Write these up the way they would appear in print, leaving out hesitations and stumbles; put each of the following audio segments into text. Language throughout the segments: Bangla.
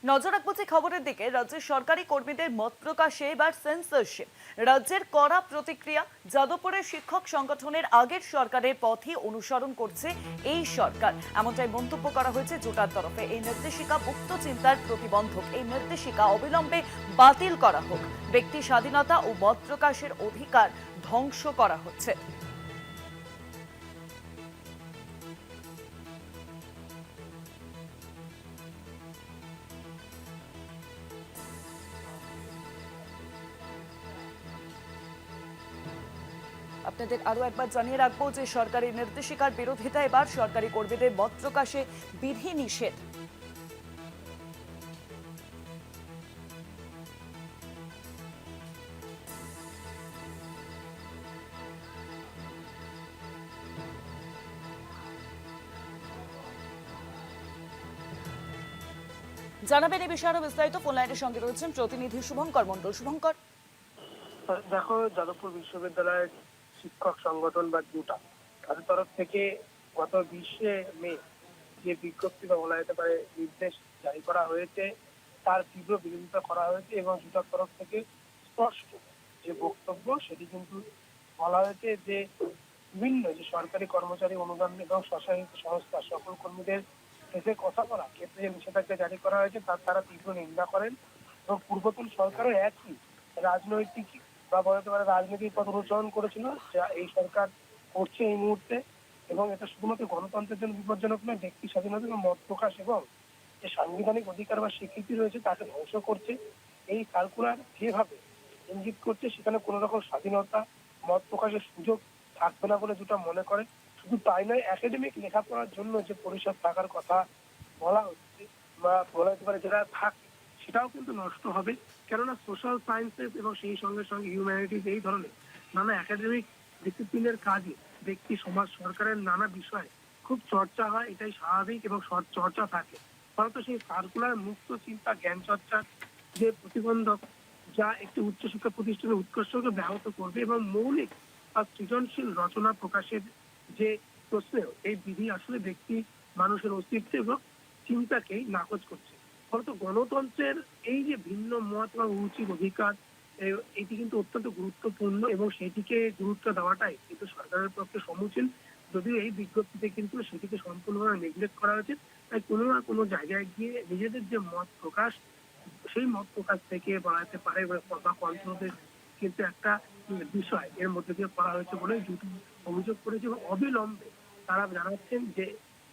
নজর রাখবো যে খবরের দিকে। রাজ্যের সরকারি কর্মীদের মত প্রকাশে এবার সেন্সরশিপ। রাজ্যের কড়া প্রতিক্রিয়া। যাদবপুরের শিক্ষক সংগঠনের আগের সরকারের পথই অনুসরণ করছে এই সরকার, এমনটাই মন্তব্য করা হয়েছে জোটার তরফে। এই নির্দেশিকা মুক্ত চিন্তার প্রতিবন্ধক। এই নির্দেশিকা অবিলম্বে বাতিল করা হোক। ব্যক্তি স্বাধীনতা ও মত প্রকাশের অধিকার ধ্বংস করা হচ্ছে। আপনাদের আরো একবার জানিয়ে রাখবো যে সরকারি নির্দেশিকার বিরোধিতা, এবার সরকারি কর্মীদের মত প্রকাশে বিধি নিষেধ। জানাবেন এই বিষয়ে আরো বিস্তারিত। ফোন লাইনের সঙ্গে রয়েছেন প্রতিনিধি শুভঙ্কর মন্ডল। শুভঙ্কর, দেখো, যাদবপুর বিশ্ববিদ্যালয়ের শিক্ষক সংগঠন বা জুটা তাদের তরফ থেকে গত 20শে মে যে বিজ্ঞপ্তি বা বলা যেতে পারে নির্দেশ জারি করা হয়েছে তার তীব্র বিরোধিতা করা হয়েছে এবং জুটার তরফ থেকে স্পষ্ট যে বক্তব্য সেটি কিন্তু বলা হয়েছে যে বিভিন্ন যে সরকারি কর্মচারী, অনুদান এবং স্বশাসিত সংস্থা সকল কর্মীদের শেষে কথা বলা ক্ষেত্রে যে নিষেধাজ্ঞা জারি করা হয়েছে তারা তীব্র নিন্দা করেন এবং পূর্বতন সরকারও একই রাজনৈতিক বা বলতে পারে রাজনৈতিক পথ অনুসরণ করেছিল যা এই সরকার করছে এই মুহূর্তে। এবং এটা শুধুমাত্র গণতন্ত্রের জন্য বিপজ্জনক নয়, ব্যক্তি স্বাধীনতা এবং মত প্রকাশ এবং যে সাংবিধানিক অধিকার বা স্বীকৃতি রয়েছে তাকে ধ্বংস করছে। এই সার্কুলার যেভাবে ইঙ্গিত করছে সেখানে কোনো রকম স্বাধীনতা, মত প্রকাশের সুযোগ থাকবে না বলে যেটা মনে করে। শুধু তাই নয়, একাডেমিক লেখাপড়ার জন্য যে পরিসর থাকার কথা বলা হচ্ছে বা বলা যেতে পারে যেটা থাকে সেটাও কিন্তু নষ্ট হবে। কেননা সোশ্যাল সায়েন্সেস এবং সেই সঙ্গে সঙ্গে হিউম্যানিটিজ এই ধরনের নানা একাডেমিক ডিসিপ্লিনের কাজে ব্যক্তি, সমাজ, সরকারের নানা বিষয়ে খুব চর্চা হয়, এটাই স্বাভাবিক এবং চর্চা থাকে। ফলত সেই সার্কুলার মুক্ত চিন্তা, জ্ঞান চর্চার যে প্রতিবন্ধক যা একটি উচ্চশিক্ষা প্রতিষ্ঠানের উৎকর্ষকে ব্যাহত করবে এবং মৌলিক বা সৃজনশীল রচনা প্রকাশের যে প্রশ্নেও এই বিধি আসলে ব্যক্তি মানুষের অস্তিত্ব এবং চিন্তাকেই নাকচ করছে। ফলত গণতন্ত্রের এই যে ভিন্ন মত বা উচিত অধিকার, এটি কিন্তু অত্যন্ত গুরুত্বপূর্ণ এবং সেটিকে গুরুত্ব দেওয়াটাই কিন্তু সরকারের পক্ষে সমীচীন। যদিও এই বিজ্ঞপ্তিতে কিন্তু সেটিকে সম্পূর্ণভাবে নেগলেক্ট করা হয়েছে। তাই কোনো না কোনো জায়গায় গিয়ে নিজেদের যে মত প্রকাশ, সেই মত প্রকাশ থেকে বলা যেতে পারে বা কন্ট্রোলের কিন্তু একটা বিষয় এর মধ্যে দিয়ে করা হয়েছে বলে জুটি অভিযোগ করেছে এবং অবিলম্বে তারা জানাচ্ছেন যে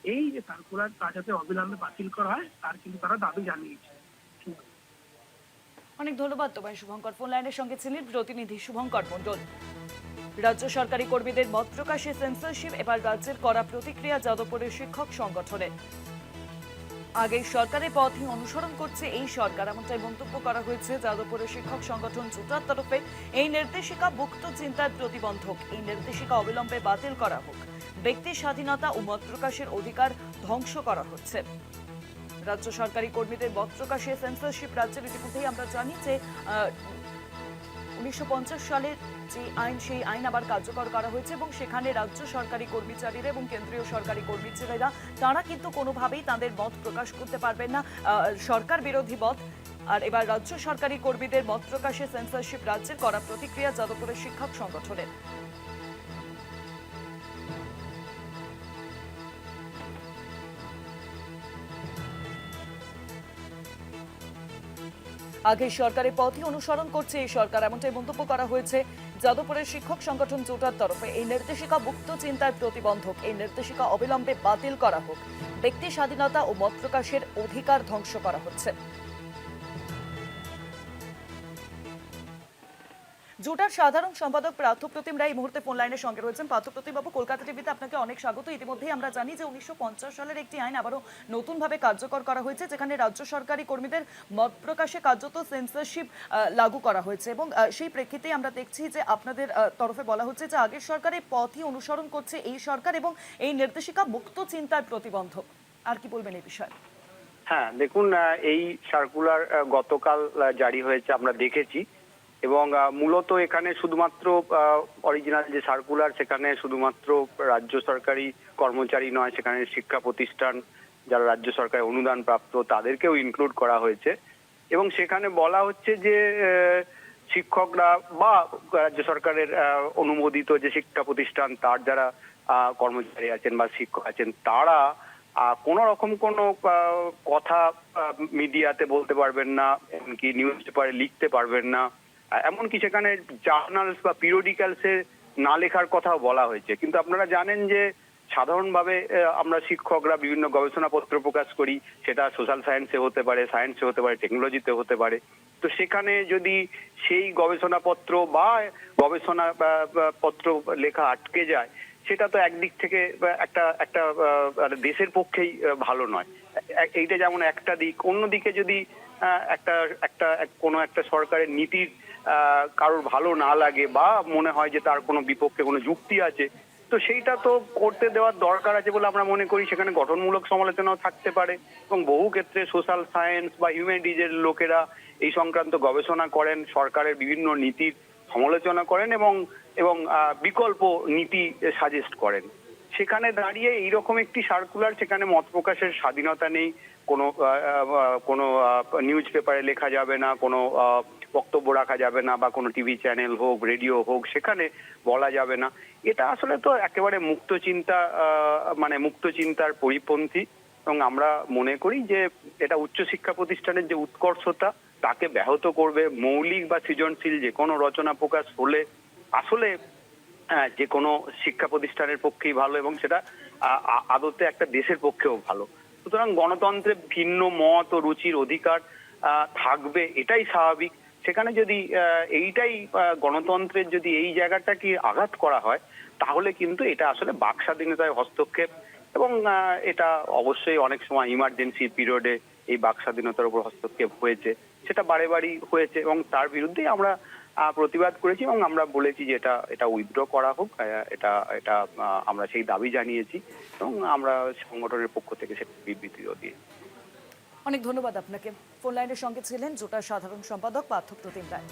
এই যে সার্কুলার তা যাতে অবিলম্বে বাতিল করা হয় তার কিন্তু তারা দাবি জানিয়েছে। অনেক ধন্যবাদ তোমায় শুভঙ্কর। ফোন লাইনের সঙ্গে ছিলেন প্রতিনিধি শুভঙ্কর মন্ডল। রাজ্য সরকারি কর্মীদের মত প্রকাশে সেন্সরশিপ, এবার রাজ্যের কড়া প্রতিক্রিয়া যাদবপুরের শিক্ষক সংগঠনের। আগে সরকারের পথই অনুসরণ করছে এই সরকার, এমনটাই মন্তব্য করা হয়েছে যাদবপুরের শিক্ষক সংগঠন জোটার তরফে। এই নির্দেশিকা মুক্ত চিন্তার প্রতিবন্ধক। এই নির্দেশিকা অবিলম্বে বাতিল করা হোক। ব্যক্তি স্বাধীনতা ও মত প্রকাশের অধিকার ধ্বংস করা হচ্ছে। রাজ্য সরকারি কর্মীদের মত প্রকাশে সেন্সরশিপ রাজ্যের ইতিমধ্যেই আমরা জানি যে 1950 সালের যে আইন, সেই আইন আবার কার্যকর করা হয়েছে এবং সেখানে রাজ্য সরকারি কর্মচারীরা এবং কেন্দ্রীয় সরকারি কর্মচারীরা তারা কিন্তু কোনোভাবেই তাদের মত প্রকাশ করতে পারবেন না, সরকার বিরোধী মত। আর এবার রাজ্য সরকারি কর্মীদের মত প্রকাশে সেন্সরশিপ রাজ্যের করা প্রতিক্রিয়া যাদবপুরের শিক্ষক সংগঠনের। আগে সরকারের পথই অনুসরণ করছে এই সরকার, এমনটাই মন্তব্য করা হয়েছে যাদবপুরের শিক্ষক সংগঠন জোটার তরফে। এই নির্দেশিকা মুক্ত চিন্তার প্রতিবন্ধক। এই নির্দেশিকা অবিলম্বে বাতিল করা হোক। ব্যক্তি স্বাধীনতা ও মত প্রকাশের অধিকার ধ্বংস করা হচ্ছে। জোটার সাধারণ সম্পাদক পার্থপ্রতিম রায় এই মুহূর্তে ফোন লাইনের সঙ্গে রয়েছেন। পার্থপ্রতিম বাবু, কলকাতা টিভিতে আপনাকে অনেক স্বাগত। ইতিমধ্যেই আমরা জানি যে 1950 সালের একটি আইন আবারও নতুনভাবে কার্যকর করা হয়েছে, যেখানে রাজ্য সরকারি কর্মীদের মত প্রকাশে কার্যত সেন্সরশিপ লাগু করা হয়েছে এবং সেই প্রেক্ষিতে আমরা দেখছি যে আপনাদের তরফে বলা হচ্ছে যে আগের সরকারের পথই অনুসরণ করছে এই সরকার এবং এই নির্দেশিকা মুক্ত চিন্তার প্রতিবন্ধক। আর কি বলবেন এই বিষয়ে? হ্যাঁ, দেখুন, এই সার্কুলার গতকাল জারি হয়েছে, আমরা দেখেছি। এবং মূলত এখানে শুধুমাত্র অরিজিনাল যে সার্কুলার, সেখানে শুধুমাত্র রাজ্য সরকারি কর্মচারী নয়, সেখানে শিক্ষা প্রতিষ্ঠান যারা রাজ্য সরকারের অনুদান প্রাপ্ত তাদেরকেও ইনক্লুড করা হয়েছে এবং সেখানে বলা হচ্ছে যে শিক্ষকরা বা রাজ্য সরকারের অনুমোদিত যে শিক্ষা প্রতিষ্ঠান তার যারা কর্মচারী আছেন বা শিক্ষক আছেন তারা কোন রকম কোনো কথা মিডিয়াতে বলতে পারবেন না, এমনকি নিউজ পেপারে লিখতে পারবেন না, এমনকি সেখানে জার্নালস বা পিরিয়ডিক্যালসে না লেখার কথাও বলা হয়েছে। কিন্তু আপনারা জানেন যে সাধারণভাবে আমরা শিক্ষকরা বিভিন্ন গবেষণাপত্র প্রকাশ করি, সেটা সোশ্যাল সায়েন্সে হতে পারে, সায়েন্সে হতে পারে, টেকনোলজিতে হতে পারে। তো সেখানে যদি সেই গবেষণাপত্র বা গবেষণা পত্র লেখা আটকে যায়, সেটা তো একদিক থেকে একটা একটা দেশের পক্ষেই ভালো নয়। এইটা যেমন একটা দিক, অন্যদিকে যদি একটা একটা কোনো একটা সরকারের নীতির কারোর ভালো না লাগে বা মনে হয় যে তার কোনো বিপক্ষে কোনো যুক্তি আছে, তো সেইটা তো করতে দেওয়ার দরকার আছে বলে আমরা মনে করি। সেখানে গঠনমূলক সমালোচনাও থাকতে পারে এবং বহু ক্ষেত্রে সোশ্যাল সায়েন্স বা হিউম্যানিটিজের লোকেরা এই সংক্রান্ত গবেষণা করেন, সরকারের বিভিন্ন নীতির সমালোচনা করেন এবং এবং বিকল্প নীতি সাজেস্ট করেন। সেখানে দাঁড়িয়ে এইরকম একটি সার্কুলার, সেখানে মত প্রকাশের স্বাধীনতা নেই, কোনো কোনো নিউজ পেপারে লেখা যাবে না, কোনো বক্তব্য রাখা যাবে না বা কোনো টিভি চ্যানেল হোক, রেডিও হোক, সেখানে বলা যাবে না। এটা আসলে তো একেবারে মুক্ত চিন্তা, মানে মুক্ত চিন্তার পরিপন্থী এবং আমরা মনে করি যে এটা উচ্চশিক্ষা প্রতিষ্ঠানের যে উৎকর্ষতা তাকে ব্যাহত করবে। মৌলিক বা সৃজনশীল যে কোনো রচনা প্রকাশ হলে আসলে যে কোনো শিক্ষা প্রতিষ্ঠানের পক্ষেই ভালো এবং সেটা আদতে একটা দেশের পক্ষেও ভালো। সুতরাং গণতন্ত্রে ভিন্ন মত ও রুচির অধিকার থাকবে, এটাই স্বাভাবিক। সেখানে যদি এইটাই গণতন্ত্রের যদি এই জায়গাটাকে আঘাত করা হয়, তাহলে কিন্তু এটা আসলে বাক স্বাধীনতায় হস্তক্ষেপ এবং এটা অবশ্যই অনেক সময় ইমার্জেন্সি পিরিয়ডে এই বাক স্বাধীনতার উপর হস্তক্ষেপ হয়েছে, সেটা বারে বারেই হয়েছে এবং তার বিরুদ্ধেই আমরা প্রতিবাদ করেছি এবং আমরা বলেছি যে এটা উইথড্র করা হোক। এটা এটা আমরা সেই দাবি জানিয়েছি এবং আমরা সংগঠনের পক্ষ থেকে সেটা বিবৃতিও দিয়েছি। অনেক ধন্যবাদ আপনাকে। ফোন লাইনের সঙ্গে ছিলেন জোটার সাধারণ সম্পাদক পার্থ প্রতিম রায়।